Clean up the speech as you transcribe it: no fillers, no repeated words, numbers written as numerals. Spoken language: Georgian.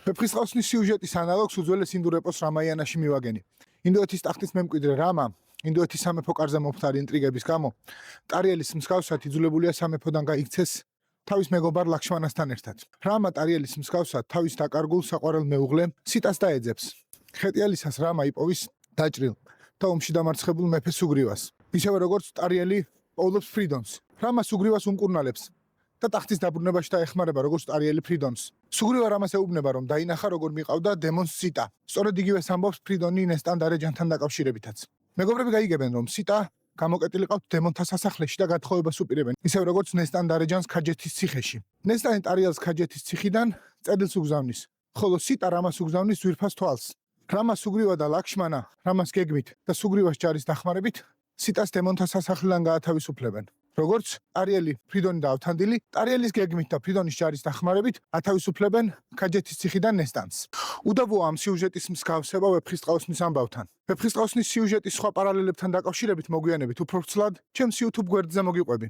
ვეფხისტყაოსნის სიუჟეტის ანალოგს უძველეს ინდურ ეპოს რამაიანაში მივაგენი. ინდოეთის ტახტის მემკვიდრე რამა, ინდოეთის სამეფო კარზე მომხდარი ინტრიგების გამო, ტარიელის მსგავსად იძულებულია სამეფოდან გაიქცეს თავის მეგობარ ლაქშმანასთან ერთად. რამა ტარიელის მსგავსად თავის დაკარგულ საყვარელ მეუღლე სიტას დაეძებს. ხეტიალისას რამა იპოვის დაჭრილ და ომში დამარცხებულ მეფე სუგრივას. ისევე როგორც ტარიელი პოულობს ფრიდონს. რამა სუგრივას უმკურნალებს და ტახტის დაბრუნებაში დაეხმარება როგორც ტარიელი ფრიდონს. სუგრივა რამას ეუბნება, რომ დაინახა როგორ მიყავდა დემონს სიტა. სწორედ იგივეს ამბობს ფრიდონი ნესტან დარეჯანთან დაკავშირებითაც. მეგობრები გაიგებენ, რომ სიტა გამოკეტილი ყავთ დემონთა სასახლეში და გათხოვებას უპირებენ, ისევ როგორც ნესტან დარეჯანს ქაჯეთის ციხეში. ნესტანი ტარიელს ქაჯეთის ციხიდან წერილს უგზავნის, ხოლო სიტა რამას უგზავნის ძვირფას თვალს. რამა სუგრივა და ლაქშმანა რამას გეგმით და სუგრივას ჯარის დახმარებით სიტას დემონთა სასახლიდან გაათავისუფლებენ. როგორც ტარიელი, ფრიდონი და ავთანდილი, ტარიელის გეგმით და ფრიდონის ჯარის დახმარებით ათავისუფლებენ ქაჯეთის ციხიდან ნესტანს. უდავოა ამ სიუჟეტის მსგავსება ვეფხისტყაოსნის ამბავთან. ვეფხისტყაოსნის სიუჟეტის სხვა პარალელებთან დაკავშირებით მოგვიანებით უფრო ვრცლად ჩემს YouTube გვერდზე მოგიყვები.